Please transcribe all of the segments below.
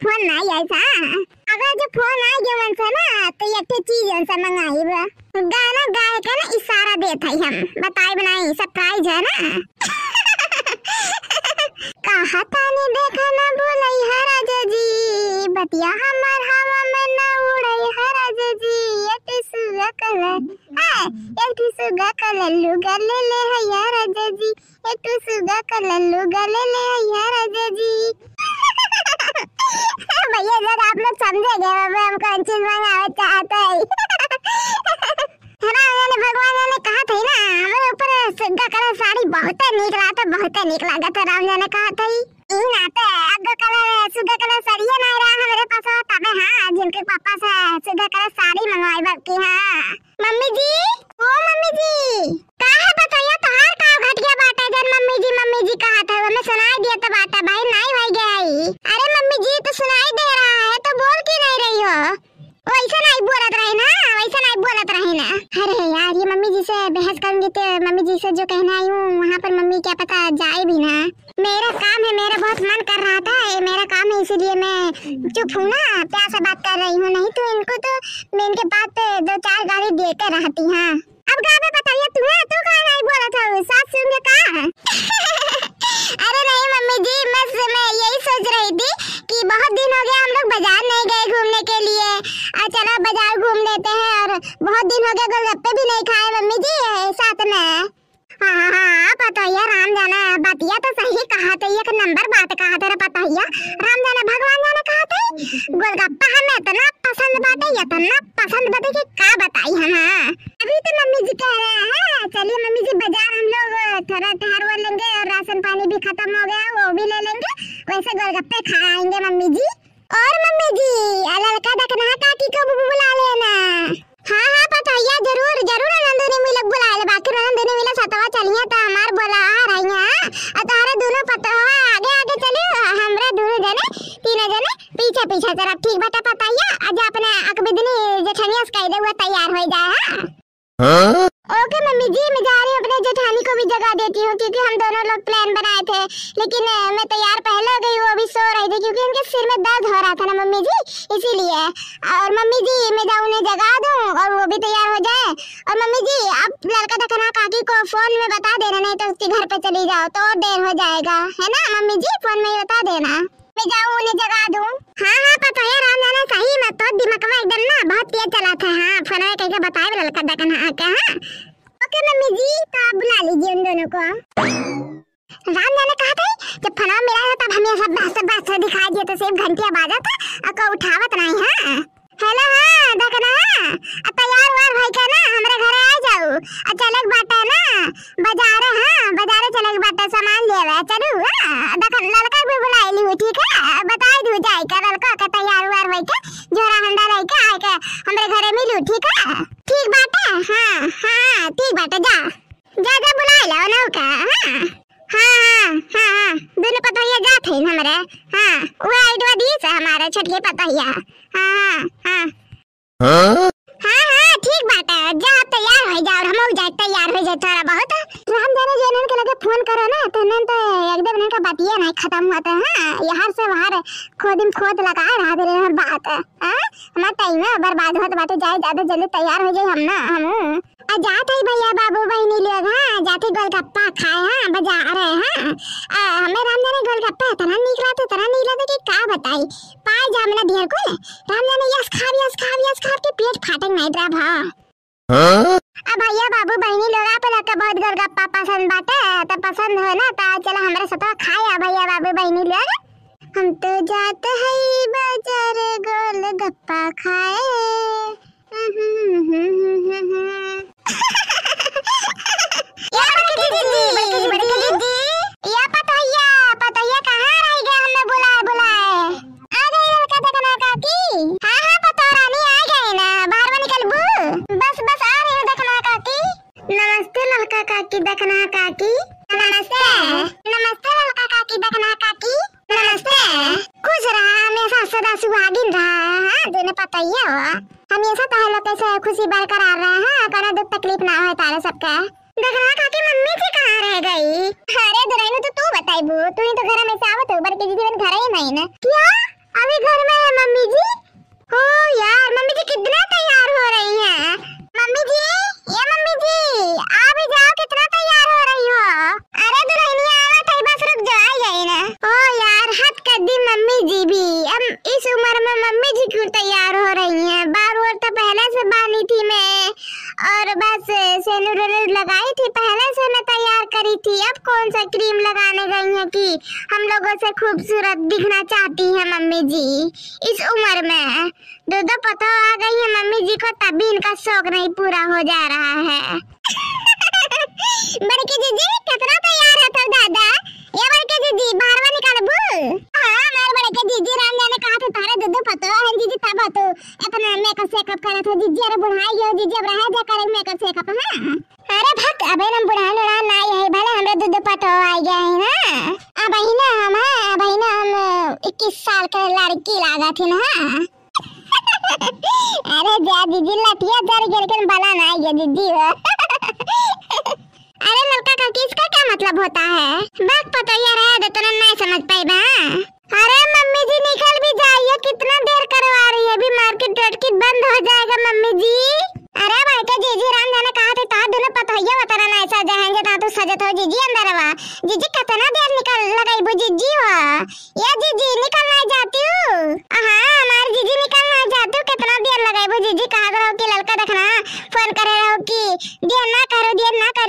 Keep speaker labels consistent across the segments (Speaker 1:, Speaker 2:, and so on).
Speaker 1: Phone नहीं आई था। अगर जो फोन आई गया मन से ना तो एक चीज उनसे मंगाई बा, गाना गाए का ना इशारा देता ही हम बताई बनाई सरप्राइज है ना। कहा तानी देखा ना बोलाई हराज जी, बतिया हमार हवा में ना उड़ाई हराज जी। एक सुगा कलर लुगा ले ले हैया राजा जी, एक सुगा कलर लुगा ले ले हैया राजा जी। भैया जरा आप लोग समझेंगे हम कौन चीज मंगाना चाहते हैं। है ना, मैंने भगवान ने कहा था ना हमारे ऊपर सुगा कलर साड़ी बहुत नीक लगा था। राम जी ने कहा था इन आते अगो कलर सुगा कलर साड़ी ना रहा हमारे पास तब हाँ जिनके पापा से सुगा कलर साड़ी मंगवाई बाकी। हाँ मम्मी जी, ओ मम्मी जी का है बताइए तोहार का घटिया बाटा जन मम्मी जी कहा था हमें सुनाई दिया तो बाटा भाई नहीं भाई गई। अरे मम्मी जी तो सुनाई दे रहा है तो बोल क्यों नहीं रही हो? वैसे नहीं बोलत रहे ना, वैसे नहीं बोलत रहे ना। अरे यार ये मम्मी जी से बहस करूंगी तो मम्मी जी से जो कहना आई हूँ वहाँ पर मम्मी क्या पता जाए भी ना। मेरा काम है, मेरा बहुत मन कर रहा था, ये मेरा काम है इसीलिए मैं चुप हूँ ना, प्यार से बात कर रही हूँ। नहीं तो इनको तो मैं इनके बात पे 2-4 गाली देते रहती। हाँ अब क्या बताइए तुम्हें, तू कहाँ नहीं बोला था साथ सुन के कहा? अरे नहीं मम्मी जी मैं यही सोच रही थी कि बहुत दिन हो गया हम लोग बाजार नहीं गए घूमने के लिए, चलो बाजार घूम लेते हैं। और बहुत दिन हो गया गोलगप्पे भी नहीं खाए मम्मी जी साथ में। हाँ पता है राम जाना बतिया तो सही कहा था, एक नंबर बात कहा था पता है राम जाना भगवान जाने कहा था गोलगप्पा हमें इतना पसंद बाटे इतना पसंद बाटे कि क्या बताई हम। अभी तो मम्मी जी कह रहे हैं चलिए मम्मी जी बाजार हम लोग थोड़ा ठहर लेंगे और राशन पानी भी खत्म हो गया वो भी ले लेंगे, वैसे गोलगप्पे खाएंगे मम्मी जी। और मम्मी जी लड़का देखना काकी को बुला लेना। हाँ पता है जरूर नंदनी मिलक बुला ले, बाकी नंदनी मिला सतवा चलिए तो हमार बोला आ रही है तारे दोनों पता है आगे चलिए हमरे दोनों जने तीनों जने पीछे जरा ठीक बात पता है आज अपने अकबिदनी जेठानी कह दे वो तैयार हो जाए। हाँ ओके मम्मी जी मैं जा रही हूँ, अपने जेठानी को भी जगा देती हूँ क्योंकि हम दोनों लोग प्लान बनाए थे, लेकिन मैं तैयार पहले हो गई, वो अभी सो रही थी क्योंकि उनके सिर में दर्द हो रहा था ना मम्मी जी इसीलिए। और मम्मी जी मैं जाऊँ उन्हें जगा दूँ और वो भी तैयार हो जाए। और मम्मी जी आप लड़का देखना काकी को फोन में बता देना, नहीं तो उसके घर पे चली जाओ तो और देर हो जाएगा है ना मम्मी जी, फोन में ही बता देना मैं जाऊँ उन्हें जगा दूँ। हाँ पता है राम जाना सही मैं तो दिमाग में एकदम ना बहुत तेज चला था। हाँ फोन में कहीं बताए लड़का देखना क्या। ओके मम्मी जी तो आप बुला लीजिए उन दोनों को। राम जाने कहा था जब फोन मिला तब हमें सब दिखाई दिया तो सिर्फ घंटिया बाजा था और उठावत नहीं। हाँ हेलो हाँ देखना तैयार हुआ भाई का ना हमारे घर आ जाओ चले बाटा ना बाजारे। हाँ बाजारे चले बाटा सामान ले चलो। देख लड़का भी बुलाई ली ठीक है, बताई दू जाए का लड़का का तैयार हुआ भाई का जोरा हंडा लाई का आए के हमारे घरे मिलू ठीक है। ठीक बाटा हाँ ठीक बाटा जा बुला लो ना का। हाँ दोनों पता ही जाते हैं हमारे। हाँ वो आइडिया दी से हमारे छठे पता ही। हाँ ठीक बात है जा तैयार हो जाओ हम जाए तैयार हो जाए थोड़ा बहुत। राम जाने जनन के लगे फोन करो ना तो नन तो एकदम नन का बातिया नहीं खत्म होता है। हाँ यहाँ से बाहर खोद लगा रहा दे बात है। हमारा टाइम है बर्बाद होत बाटे जाए ज्यादा जल्दी तैयार हो जाए हम ना हम जाते ही भैया बाबू बहनी लोग। हाँ जाते गोलगप्पा खाए। हाँ बाजार है। हाँ हमें राम जाने गोलगप्पा तना निकला कि का बताई पाए जामना दिया को राम जाने यस खा के पेट फाटक नहीं रहा भा। अब भैया बाबू बहनी लोग आप लोग का बहुत गोलगप्पा पसंद बाटे तो पसंद हो ना तो चलो हमारे साथ खाए भैया बाबू बहनी लोग। हम तो जाते हैं बाजार गोलगप्पा खाए। नमस्ते लड़का काकी देखना काकी। नमस्ते लड़का काकी देखना काकी। नमस्ते खुश रहा हमेशा सदा सुहागिन रहा। हाँ तुमने पता ही है हमेशा ताहे कैसे खुशी बरकरार रहा है कोई दुख तकलीफ ना हो तारे सबका। देखना काकी मम्मी जी कहाँ रह गई? अरे दुराई तो तू बताई बू तू ही तो घर में आवत हो बल्कि जीवन घर ही नहीं ना क्या अभी घर रही थी, अब कौन सा क्रीम लगाने गई है कि हम लोगों से खूबसूरत दिखना चाहती है मम्मी जी इस उम्र में। दो पतो आ गई है मम्मी जी को, तब भी इनका शौक नहीं पूरा हो जा रहा है। बड़की जीजी कितना तैयार है तो दादा, ये बड़की जीजी बाहर निकाल बू। हाँ मेरे बड़के जीजी राम जाने कहा थे तारे दो पतो है जीजी, तब तो इतना मेकअप सेकअप करा था जीजी। अरे बुढ़ाई हो जीजी, अब रह जा करे मेकअप सेकअप। हां अरे भक्त अबे हम बुढ़ाने ना ना यही भले हमरे दो पतो आ गए हैं ना। अब ही ना हम 21 साल के लड़की लागा थी ना। अरे जा जीजी लठिया जर गेल के बला ना ये जीजी। अरे लड़का का किसका क्या मतलब होता है? बात पता यार है तो तुम नहीं समझ पाई बा। अरे मम्मी जी निकल भी जाइए, कितना देर करवा रही है, अभी मार्केट की बंद हो जाएगा मम्मी जी। अरे भाई के जीजी राम जाने कहा थे ता दोनों पता है बता ना ऐसा जाएंगे ता तो सजत हो जीजी अंदर वा। जीजी कितना देर निकल लगाई बु जीजी वा। ये जीजी निकल नहीं जाती हूं। हां हमारी जीजी निकल नहीं जाती हूं, कितना देर लगाई बु जीजी। कहा करो कि लड़का देखना फोन करे रहो कि देर ना करो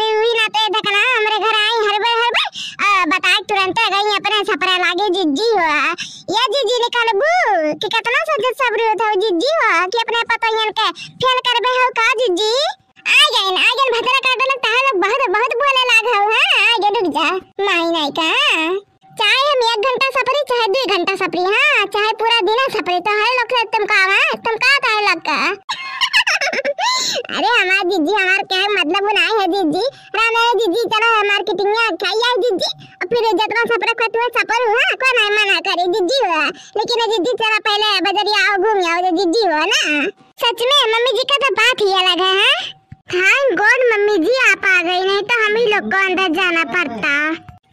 Speaker 1: हुई ना तो देखना हमरे घर आई हरबे बताए तुरंत गई अपने छपरा लागे जीजी वा। ये जीजी निकल बु कि कितना सजत सबरी होता हो जीजी वा कि अपने पता यन के फेल करबे हो का जीजी। आ गए भतरा काटो ना ता लोग बहुत बोले लाग हो। हां आ गए रुक जा नहीं का चाहे हम 1 घंटा सफरी चाहे 2 घंटा सफरी, हां चाहे पूरा दिन सफरी तो हर लोग तुम का तार लग का। अरे हमार जीजी हमार क्या मतलब नहीं है जीजी। राम जीजी चलो मार्केटिंग खाइए जीजी, फिर जितना सफर को तू सफर हुआ कोई नहीं मना करे जीजी हुआ। लेकिन जीजी चला पहले बजरिया आओ घूम आओ जीजी हुआ ना। सच में मम्मी जी का तो बात ही अलग है। थैंक गॉड मम्मी जी आप आ गई, नहीं तो हम ही लोग को अंदर जाना पड़ता।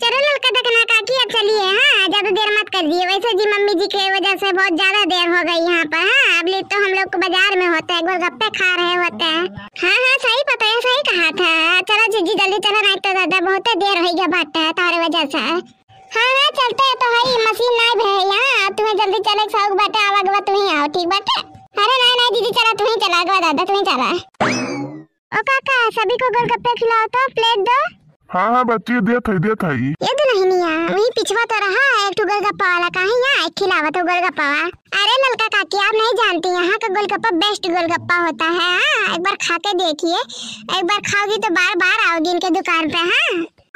Speaker 1: चलो लड़का देखना काकी अब चलिए। हाँ ज्यादा देर मत करिए, वैसे जी मम्मी जी की वजह से बहुत ज्यादा देर हो गई यहाँ पर। हाँ अब तो हम लोग को बाजार में होता है, गोलगप्पे खा रहे होते हैं। हाँ सही पता है, सही कहा था। चलो जीजी जल्दी चलो नहीं तो दादा बहुत देर हो गया बात है तुम्हारी वजह से। हाँ चलते है तो है मशीन नहीं भैया तुम्हें जल्दी चले सौग बाटे आवागवा तुम्हें आओ ठीक बाटे। अरे नहीं जीजी चला तुम्हें चला गवा दादा तुम्हें चला। ओ काका सभी को गोलगप्पे खिलाओ तो प्लेट दो।
Speaker 2: हाँ बच्ची दे थई
Speaker 1: ये तो नहीं वही पिछवा तो रहा एक गोलगप्पा वाला का है यहाँ एक खिलावा तो गोलगप्पा। अरे ललका काकी आप नहीं जानती यहाँ का गोलगप्पा बेस्ट गोलगप्पा होता है। हाँ एक बार खा के देखिए, एक बार खाओगी तो बार बार आओगी इनके दुकान पे।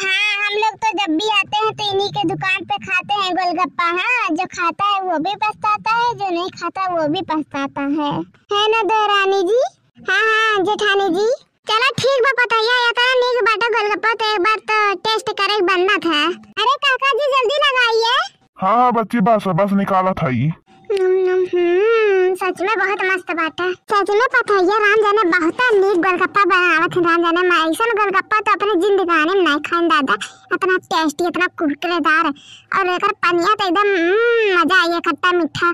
Speaker 1: हाँ हम लोग तो जब भी आते हैं तो इन्हीं के दुकान पे खाते हैं गोलगप्पा। हाँ जो खाता है वो भी पछताता है, जो नहीं खाता वो भी पछताता है ना दो रानी जी। हाँ जेठानी जी चलो ठीक बा पता या तारा नीक बाटा गोलगप्पा तो एक बार तो टेस्ट करे बनना था। अरे काका जी जल्दी लगाइए।
Speaker 2: हाँ बच्ची बस निकाला था ही।
Speaker 1: सच में बहुत मस्त बात है। सच में पता है राम जाने बहुत नीक गोलगप्पा बनावत है। राम जाने ऐसा गोलगप्पा तो अपने जिंदगी में नहीं खाए दादा, इतना टेस्टी इतना कुरकुरेदार और एकर पनिया तो एकदम मजा आई, खट्टा मीठा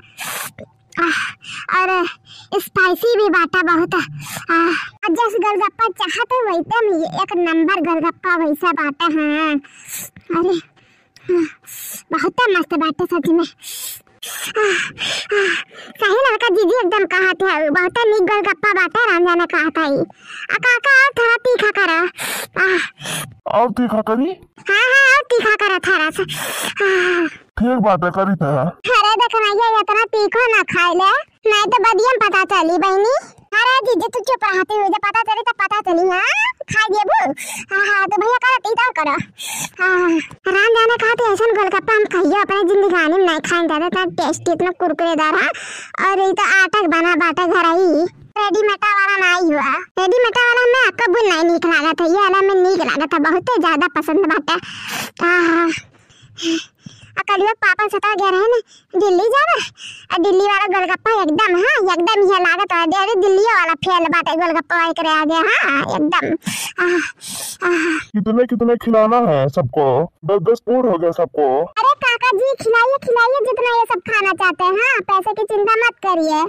Speaker 1: और स्पाइसी भी बाटा बहुत। जैस गोलगप्पा चाहते वैसे एक नंबर गोलगप्पा वैसा बाटा। हाँ अरे बहुत मस्त बाटा सच में। सही लड़का जीजी एकदम कहा था बहुत नीक गोलगप्पा बाटा राम जाने कहा था ही। काका और थोड़ा तीखा करो।
Speaker 2: और तीखा करी?
Speaker 1: हाँ और तीखा करो थोड़ा सा।
Speaker 2: ठीक बात है करी था।
Speaker 1: अरे देखना ये इतना तीखा ना खाए ले नहीं तो बदियम पता चली बहनी। अरे जीजी तू चुप रहती हुई जब पता चली तो पता चली। हाँ खा दिए बू। हाँ तो भैया करो तीता करो। राम जाने कहा तो ऐसा गोलगप्पा हम खाइए अपने जिंदगी में नहीं खाएंगे इतना टेस्टी इतना कुरकुरेदार। और ये तो आटा बना बाटा घर आई रेडीमेटा वाला नहीं हुआ। रेडीमेटा वाला में आपका बुन नहीं नीक लगा था, ये वाला में नीक लगा था, बहुत ज्यादा पसंद बाटा। कलिया पापा सता गया रहे ना दिल्ली जाना और दिल्ली वाला गोलगप्पा एकदम एकदम ये लागत है। अरे दिल्ली वाला फेल बाटे गोलगप्पा करे आ गया। एकदम
Speaker 2: कितने खिलाना है सबको? 10 पूर हो गया सबको।
Speaker 1: अरे काका जी खिलाइए जितना ये सब खाना चाहते हैं। पैसे की चिंता मत करिए।